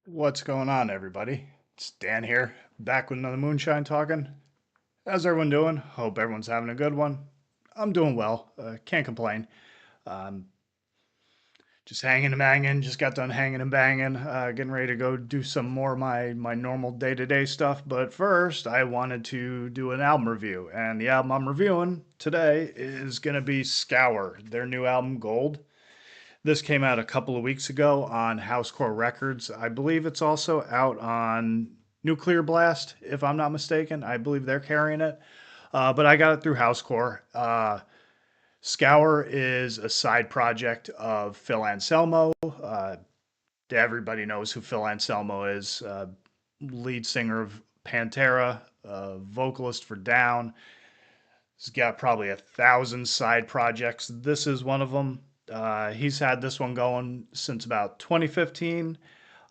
What's going on, everybody? It's Dan here, back with another Moonshine talking. How's everyone doing? Hope everyone's having a good one. I'm doing well. Can't complain. Um, just hanging and banging. Just got done hanging and banging. Getting ready to go do some more of my normal day to day stuff. But first, I wanted to do an album review, and the album I'm reviewing today is gonna be Scour, their new album Gold. This came out a couple of weeks ago on Housecore Records. I believe it's also out on Nuclear Blast, if I'm not mistaken. I believe they're carrying it. But I got it through Housecore. Scour is a side project of Phil Anselmo. Everybody knows who Phil Anselmo is, lead singer of Pantera, vocalist for Down. He's got probably 1,000 side projects. This is one of them. He's had this one going since about 2015.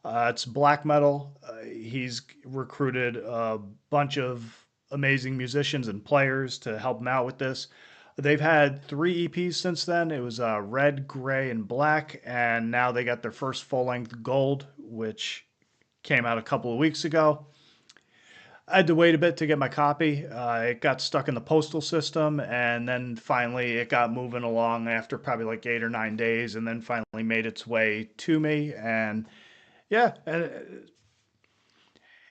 It's black metal. He's recruited a bunch of amazing musicians and players to help him out with this. They've had three EPs since then. It was Red, Gray, and Black, and now they got their first full length Gold, which came out a couple of weeks ago. I had to wait a bit to get my copy. It got stuck in the postal system, and then finally it got moving along after probably like 8 or 9 days, and then finally made its way to me. And yeah,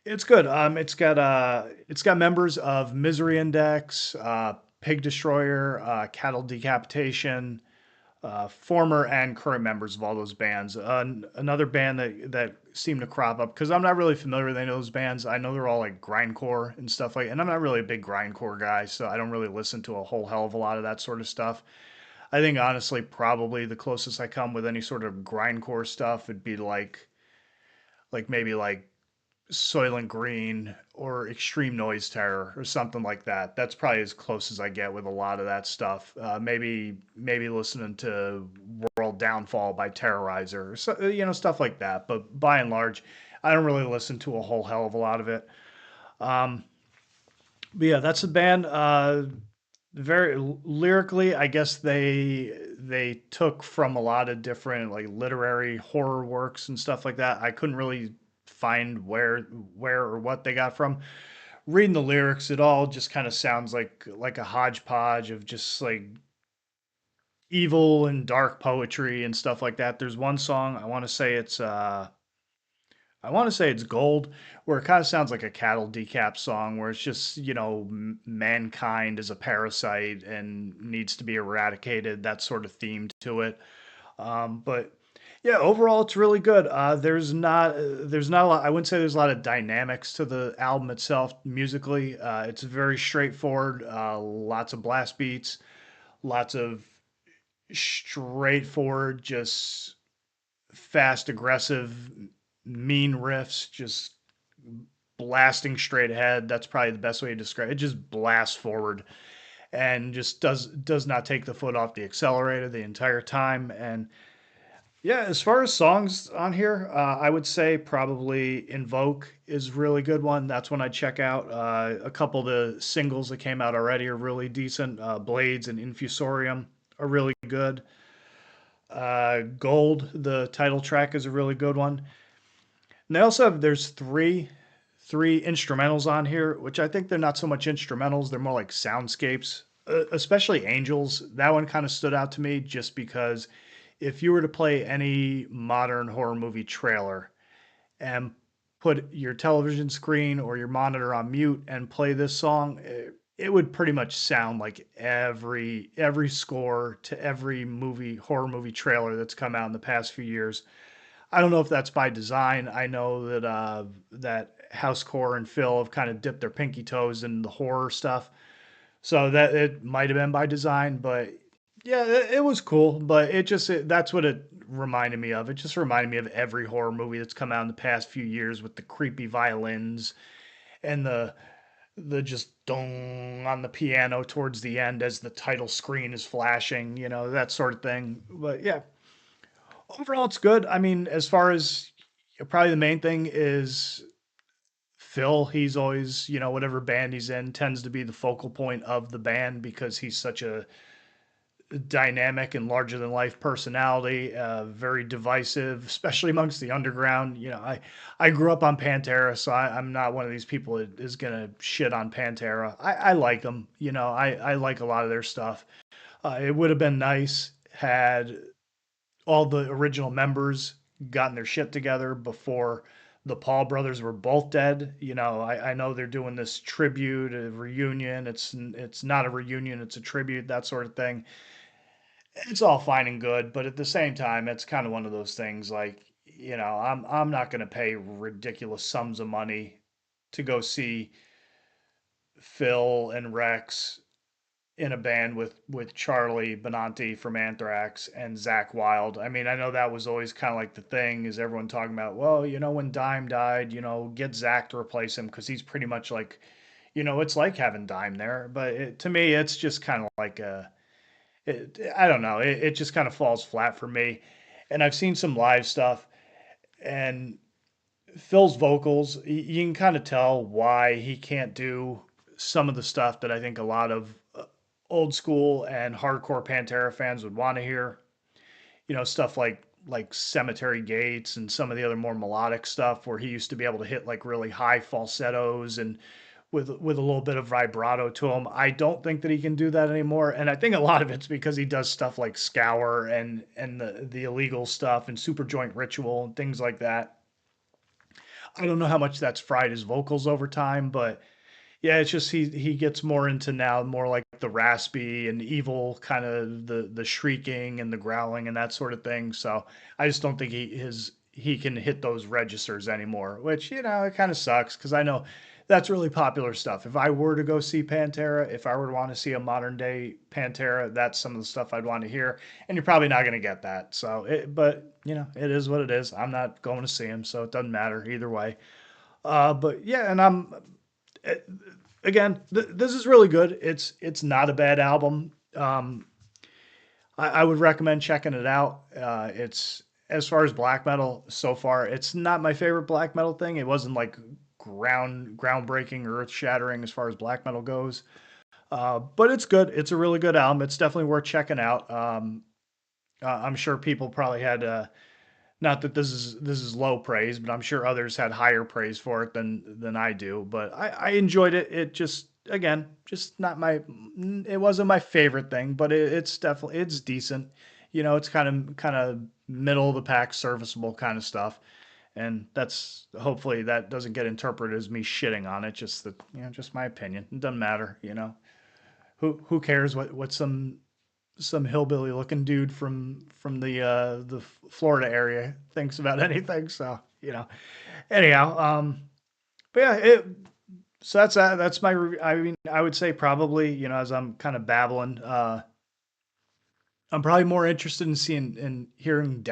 it's good. It's got members of Misery Index, Pig Destroyer, Cattle Decapitation, former and current members of all those bands. Another band that seemed to crop up because I'm not really familiar with any of those bands. I know they're all like grindcore and stuff like, and I'm not really a big grindcore guy, so I don't really listen to a whole hell of a lot of that sort of stuff. I think honestly, probably the closest I come with any sort of grindcore stuff would be like maybe like Soylent Green or Extreme Noise Terror or something like that. That's probably as close as I get with a lot of that stuff. Maybe listening to World Downfall by Terrorizer, or so, stuff like that. But by and large, I don't really listen to a whole hell of a lot of it. Um, but yeah, that's a band. Very lyrically, I guess they took from a lot of different like literary horror works and stuff like that. I couldn't really find where or what they got from. Reading the lyrics, it all just kind of sounds like a hodgepodge of just like evil and dark poetry and stuff like that. There's one song I want to say it's Gold, where it kind of sounds like a cattle decap song, where it's just, mankind is a parasite and needs to be eradicated, that sort of theme to it. But yeah, overall, it's really good. There's not a lot. I wouldn't say there's a lot of dynamics to the album itself musically. It's very straightforward. Lots of blast beats, lots of straightforward, just fast, aggressive, mean riffs, just blasting straight ahead. That's probably the best way to describe it. It just blasts forward and just does not take the foot off the accelerator the entire time. And yeah, as far as songs on here, I would say probably Invoke is a really good one. That's one I'd check out. A couple of the singles that came out already are really decent. Blades and Infusorium are really good. Gold, the title track, is a really good one. And they also there's three instrumentals on here, which I think they're not so much instrumentals, they're more like soundscapes. Especially Angels, that one kind of stood out to me just because if you were to play any modern horror movie trailer and put your television screen or your monitor on mute and play this song, it would pretty much sound like every score to every horror movie trailer that's come out in the past few years. I don't know if that's by design. I know that Housecore and Phil have kind of dipped their pinky toes in the horror stuff, so that it might have been by design. But yeah, it was cool. But that's what it reminded me of. It just reminded me of every horror movie that's come out in the past few years with the creepy violins and the just dong on the piano towards the end as the title screen is flashing. That sort of thing. But yeah, overall, it's good. I mean, as far as probably the main thing is Phil. He's always, whatever band he's in, tends to be the focal point of the band because he's dynamic and larger than life personality, very divisive, especially amongst the underground. I grew up on Pantera, so I'm not one of these people that is gonna shit on Pantera. I like them. I like a lot of their stuff. It would have been nice had all the original members gotten their shit together before the Paul brothers were both dead. I know they're doing this tribute, a reunion. It's not a reunion, it's a tribute, that sort of thing. It's all fine and good, but at the same time, it's kind of one of those things like, I'm not going to pay ridiculous sums of money to go see Phil and Rex in a band with Charlie Benanti from Anthrax and Zach Wild. I mean, I know that was always kind of like the thing, is everyone talking about, well, when Dime died, get Zach to replace him because he's pretty much like, it's like having Dime there. But to me, it's just kind of like I don't know. It just kind of falls flat for me. And I've seen some live stuff, and Phil's vocals, you can kind of tell why he can't do some of the stuff that I think a lot of old school and hardcore Pantera fans would want to hear. Stuff like Cemetery Gates and some of the other more melodic stuff where he used to be able to hit like really high falsettos and with a little bit of vibrato to him. I don't think that he can do that anymore, and I think a lot of it's because he does stuff like Scour and the illegal stuff and Super Joint Ritual and things like that. I don't know how much that's fried his vocals over time, but yeah, it's just he gets more into now more like the raspy and evil kind of the shrieking and the growling and that sort of thing. So I just don't think he can hit those registers anymore, which it kind of sucks because I know that's really popular stuff. If I were to go see Pantera, if I were to want to see a modern day Pantera, that's some of the stuff I'd want to hear, and you're probably not going to get that. But it is what it is. I'm not going to see him, so it doesn't matter either way. But yeah, and eh, again, this is really good. It's not a bad album. I would recommend checking it out. It's as far as black metal so far, it's not my favorite black metal thing. It wasn't like groundbreaking or earth shattering as far as black metal goes. But it's good. It's a really good album. It's definitely worth checking out. I'm sure people probably had not that this is low praise, but I'm sure others had higher praise for it than I do. But I enjoyed it. It just again, just not my. It wasn't my favorite thing, but it's definitely it's decent. It's kind of middle of the pack, serviceable kind of stuff. And that's hopefully that doesn't get interpreted as me shitting on it. Just that just my opinion. It doesn't matter. Who cares what some hillbilly looking dude from the Florida area thinks about anything. So anyhow, but yeah, so that's my. I mean, I would say probably as I'm kind of babbling, I'm probably more interested in seeing and hearing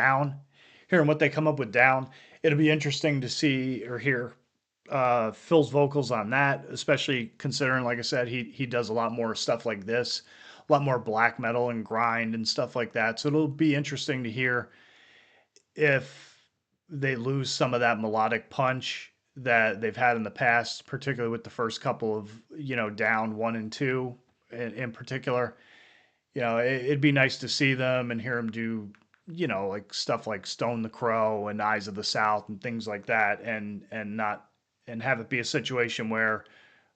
what they come up with down. It'll be interesting to see or hear Phil's vocals on that, especially considering, like I said, he does a lot more stuff like this, a lot more black metal and grind and stuff like that. So it'll be interesting to hear if they lose some of that melodic punch that they've had in the past, particularly with the first couple of down one and two in particular. It'd be nice to see them and hear them do like stuff like Stone the Crow and Eyes of the South and things like that, and not and have it be a situation where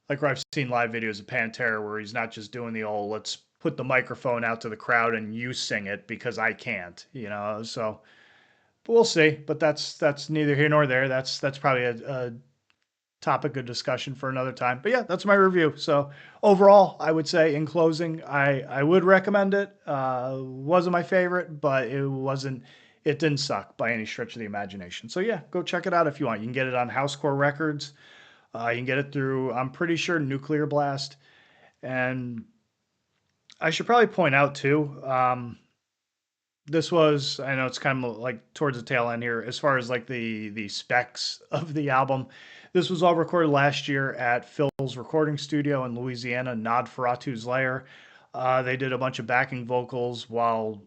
I've seen live videos of Pantera where he's not just doing the old let's put the microphone out to the crowd and you sing it because I can't, so but we'll see. But that's neither here nor there. That's probably a topic of discussion for another time. But yeah, that's my review. So overall, I would say in closing, I would recommend it. Wasn't my favorite, but it didn't suck by any stretch of the imagination. So yeah, go check it out if you want. You can get it on Housecore Records. You can get it through, I'm pretty sure, Nuclear Blast. And I should probably point out too, this was, I know it's kind of like towards the tail end here as far as like the specs of the album. This was all recorded last year at Phil's recording studio in Louisiana, Nod Ferratu's lair. They did a bunch of backing vocals while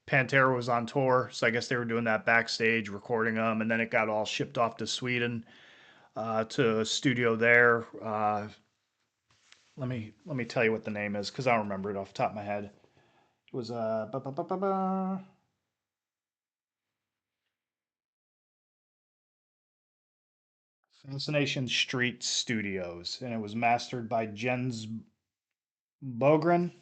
Pantera was on tour, so I guess they were doing that backstage, recording them, and then it got all shipped off to Sweden to a studio there. Let me tell you what the name is because I don't remember it off the top of my head. It was Fascination Street Studios, and it was mastered by Jens Bogren.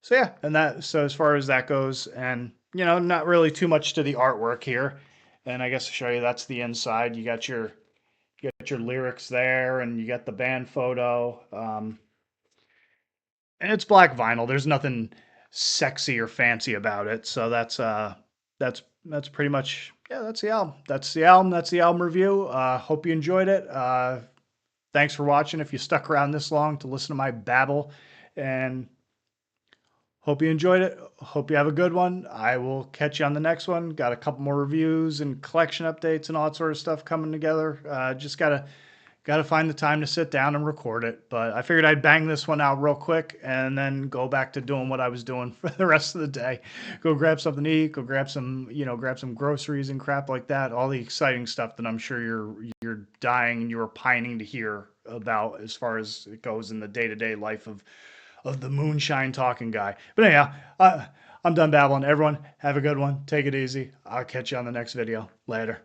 So yeah, and that so as far as that goes, and not really too much to the artwork here. And I guess to show you, that's the inside. You got your lyrics there, and you got the band photo. And it's black vinyl. There's nothing sexy or fancy about it. So that's pretty much, yeah. That's the album. That's the album. That's the album review. Hope you enjoyed it. Thanks for watching. If you stuck around this long to listen to my babble, and hope you enjoyed it. Hope you have a good one. I will catch you on the next one. Got a couple more reviews and collection updates and all that sort of stuff coming together. Just gotta find the time to sit down and record it. But I figured I'd bang this one out real quick and then go back to doing what I was doing for the rest of the day. Go grab something to eat. Go grab some groceries and crap like that. All the exciting stuff that I'm sure you're dying and you're pining to hear about as far as it goes in the day to day life of the moonshine talking guy. But anyhow, I'm done babbling. Everyone, have a good one. Take it easy. I'll catch you on the next video. Later.